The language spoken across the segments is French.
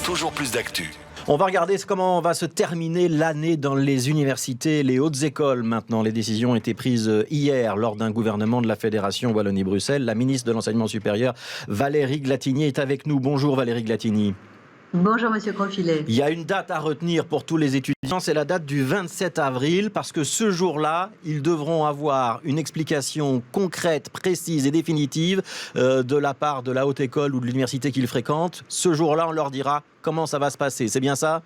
toujours plus d'actu. On va regarder comment va se terminer l'année dans les universités, les hautes écoles maintenant. Les décisions ont été prises hier lors d'un gouvernement de la Fédération Wallonie-Bruxelles. La ministre de l'Enseignement supérieur, Valérie Glatigny, est avec nous. Bonjour Valérie Glatigny. Bonjour Monsieur Confilet. Il y a une date à retenir pour tous les étudiants, c'est la date du 27 avril, parce que ce jour-là, ils devront avoir une explication concrète, précise et définitive de la part de la haute école ou de l'université qu'ils fréquentent. Ce jour-là, on leur dira comment ça va se passer. C'est bien ça ?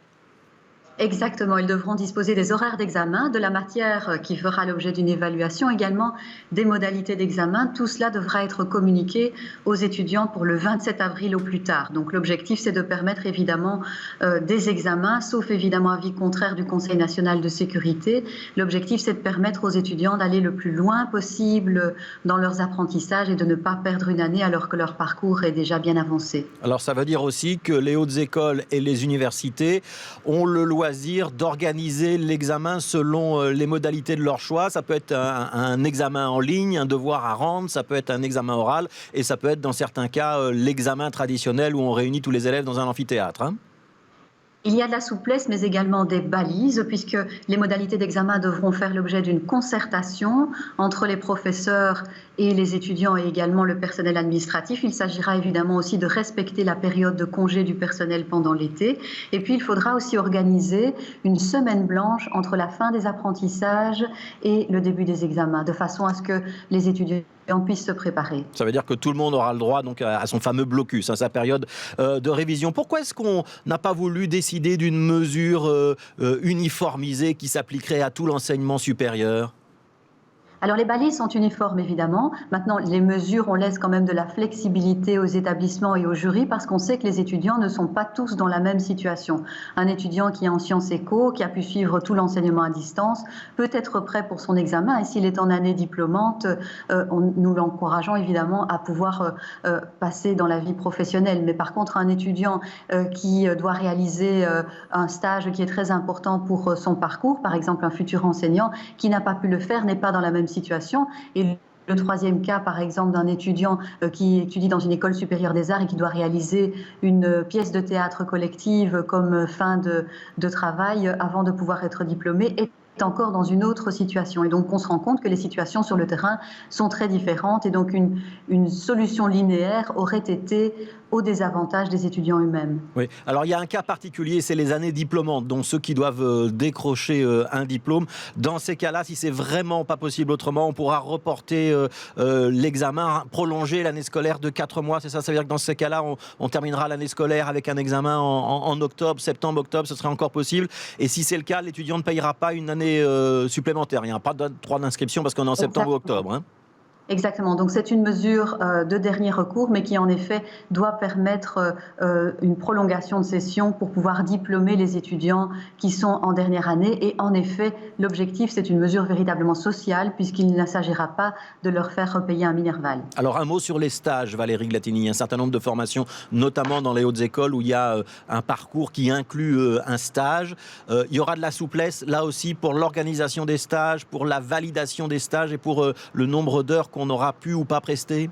Exactement, ils devront disposer des horaires d'examen, de la matière qui fera l'objet d'une évaluation, également des modalités d'examen. Tout cela devra être communiqué aux étudiants pour le 27 avril au plus tard. Donc l'objectif, c'est de permettre évidemment des examens, sauf évidemment avis contraire du Conseil national de sécurité. L'objectif, c'est de permettre aux étudiants d'aller le plus loin possible dans leurs apprentissages et de ne pas perdre une année alors que leur parcours est déjà bien avancé. Alors ça veut dire aussi que les hautes écoles et les universités ont le loisir d'organiser l'examen selon les modalités de leur choix. Ça peut être un examen en ligne, un devoir à rendre, ça peut être un examen oral et ça peut être dans certains cas l'examen traditionnel où on réunit tous les élèves dans un amphithéâtre. Il y a de la souplesse, mais également des balises, puisque les modalités d'examen devront faire l'objet d'une concertation entre les professeurs et les étudiants et également le personnel administratif. Il s'agira évidemment aussi de respecter la période de congé du personnel pendant l'été. Et puis, il faudra aussi organiser une semaine blanche entre la fin des apprentissages et le début des examens, de façon à ce que les étudiants puissent se préparer. Ça veut dire que tout le monde aura le droit donc, à son fameux blocus, à sa période de révision. Pourquoi est-ce qu'on n'a pas voulu décider d'une mesure uniformisée qui s'appliquerait à tout l'enseignement supérieur ? Alors les balises sont uniformes évidemment. Maintenant les mesures, on laisse quand même de la flexibilité aux établissements et aux jurys parce qu'on sait que les étudiants ne sont pas tous dans la même situation. Un étudiant qui est en sciences éco, qui a pu suivre tout l'enseignement à distance, peut être prêt pour son examen et s'il est en année diplômante, nous l'encourageons évidemment à pouvoir passer dans la vie professionnelle. Mais par contre un étudiant qui doit réaliser un stage qui est très important pour son parcours, par exemple un futur enseignant qui n'a pas pu le faire, n'est pas dans la même situation. Et le troisième cas, par exemple, d'un étudiant qui étudie dans une école supérieure des arts et qui doit réaliser une pièce de théâtre collective comme fin de travail avant de pouvoir être diplômé, est encore dans une autre situation. Et donc, on se rend compte que les situations sur le terrain sont très différentes et donc une solution linéaire aurait été au désavantage des étudiants eux-mêmes. Oui. Alors, il y a un cas particulier, c'est les années diplômantes, donc ceux qui doivent décrocher un diplôme. Dans ces cas-là, si c'est vraiment pas possible autrement, on pourra reporter l'examen, prolonger l'année scolaire de 4 mois, c'est ça ? Ça veut dire que dans ces cas-là, on terminera l'année scolaire avec un examen en octobre, septembre, octobre, ce serait encore possible. Et si c'est le cas, l'étudiant ne payera pas une année supplémentaire. Il n'y a pas de droit d'inscription parce qu'on est en septembre ou octobre. Exactement. Donc c'est une mesure de dernier recours, mais qui en effet doit permettre une prolongation de session pour pouvoir diplômer les étudiants qui sont en dernière année. Et en effet, l'objectif, c'est une mesure véritablement sociale, puisqu'il ne s'agira pas de leur faire repayer un Minerval. Alors un mot sur les stages, Valérie Glatigny. Un certain nombre de formations, notamment dans les hautes écoles, où il y a un parcours qui inclut un stage. Il y aura de la souplesse, là aussi, pour l'organisation des stages, pour la validation des stages et pour le nombre d'heures qu'on aura pu ou pas prester ?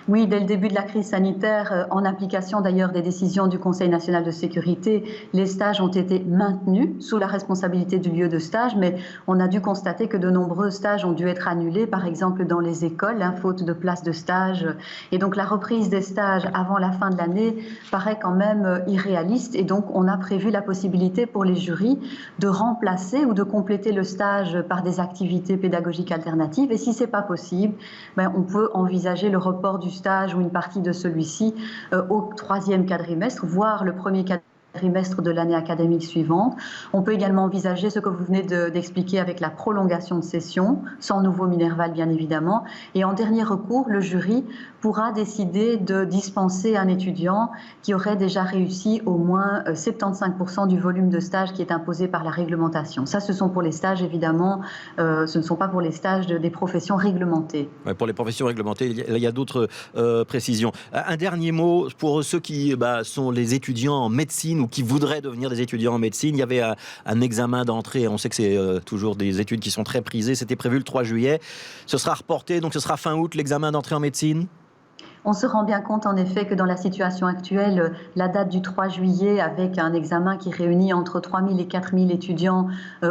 Oui, dès le début de la crise sanitaire, en application d'ailleurs des décisions du Conseil national de sécurité, les stages ont été maintenus sous la responsabilité du lieu de stage, mais on a dû constater que de nombreux stages ont dû être annulés, par exemple dans les écoles, faute de places de stage. Et donc la reprise des stages avant la fin de l'année paraît quand même irréaliste. Et donc on a prévu la possibilité pour les jurys de remplacer ou de compléter le stage par des activités pédagogiques alternatives. Et si ce n'est pas possible, on peut envisager le report du stage ou une partie de celui-ci au 3e quadrimestre, voire le 1er quadrimestre de l'année académique suivante. On peut également envisager ce que vous venez d'expliquer avec la prolongation de session, sans nouveau Minerval bien évidemment. Et en dernier recours, le jury pourra décider de dispenser un étudiant qui aurait déjà réussi au moins 75% du volume de stage qui est imposé par la réglementation. Ça, ce sont pour les stages évidemment, ce ne sont pas pour les stages des professions réglementées. Ouais, pour les professions réglementées, il y a d'autres précisions. Un dernier mot pour ceux qui sont les étudiants en médecine ou qui voudraient devenir des étudiants en médecine. Il y avait un examen d'entrée. On sait que c'est toujours des études qui sont très prisées. C'était prévu le 3 juillet. Ce sera reporté, donc ce sera fin août l'examen d'entrée en médecine ? On se rend bien compte en effet que dans la situation actuelle, la date du 3 juillet avec un examen qui réunit entre 3 000 et 4 000 étudiants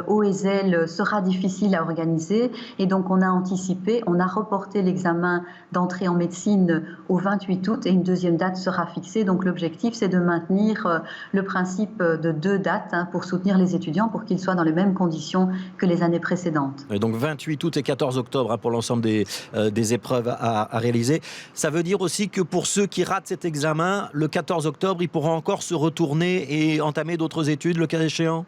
au ESEL sera difficile à organiser et donc on a anticipé, on a reporté l'examen d'entrée en médecine au 28 août et une deuxième date sera fixée. Donc l'objectif c'est de maintenir le principe de 2 dates pour soutenir les étudiants pour qu'ils soient dans les mêmes conditions que les années précédentes. Et donc 28 août et 14 octobre pour l'ensemble des épreuves à réaliser. Ça veut dire aussi que pour ceux qui ratent cet examen, le 14 octobre, ils pourront encore se retourner et entamer d'autres études, le cas échéant ?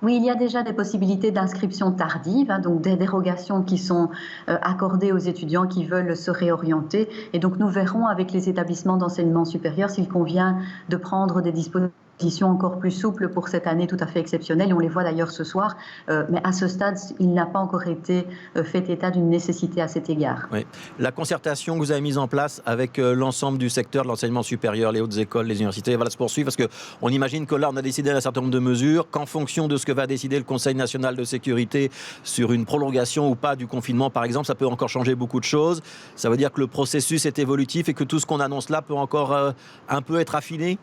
Oui, il y a déjà des possibilités d'inscription tardive, donc des dérogations qui sont accordées aux étudiants qui veulent se réorienter. Et donc nous verrons avec les établissements d'enseignement supérieur s'il convient de prendre des dispositions encore plus souples pour cette année tout à fait exceptionnelle. Et on les voit d'ailleurs ce soir. Mais à ce stade, il n'a pas encore été fait état d'une nécessité à cet égard. Oui. La concertation que vous avez mise en place avec l'ensemble du secteur de l'enseignement supérieur, les hautes écoles, les universités, va se poursuivre parce qu'on imagine que là, on a décidé un certain nombre de mesures, qu'en fonction de ce que va décider le Conseil national de sécurité sur une prolongation ou pas du confinement, par exemple, ça peut encore changer beaucoup de choses. Ça veut dire que le processus est évolutif et que tout ce qu'on annonce là peut encore un peu être affiné ?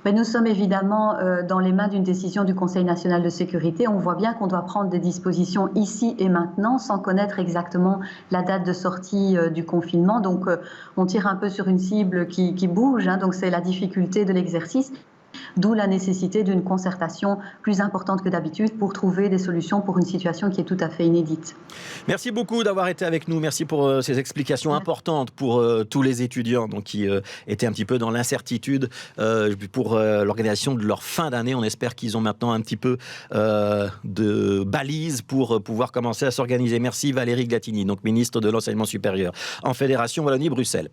Mais nous sommes évidemment dans les mains d'une décision du Conseil national de sécurité. On voit bien qu'on doit prendre des dispositions ici et maintenant sans connaître exactement la date de sortie du confinement. Donc on tire un peu sur une cible qui bouge, donc c'est la difficulté de l'exercice. D'où la nécessité d'une concertation plus importante que d'habitude pour trouver des solutions pour une situation qui est tout à fait inédite. Merci beaucoup d'avoir été avec nous. Merci pour ces explications importantes pour tous les étudiants donc, qui étaient un petit peu dans l'incertitude pour l'organisation de leur fin d'année. On espère qu'ils ont maintenant un petit peu de balises pour pouvoir commencer à s'organiser. Merci Valérie Gatini, donc ministre de l'Enseignement supérieur en Fédération Wallonie-Bruxelles.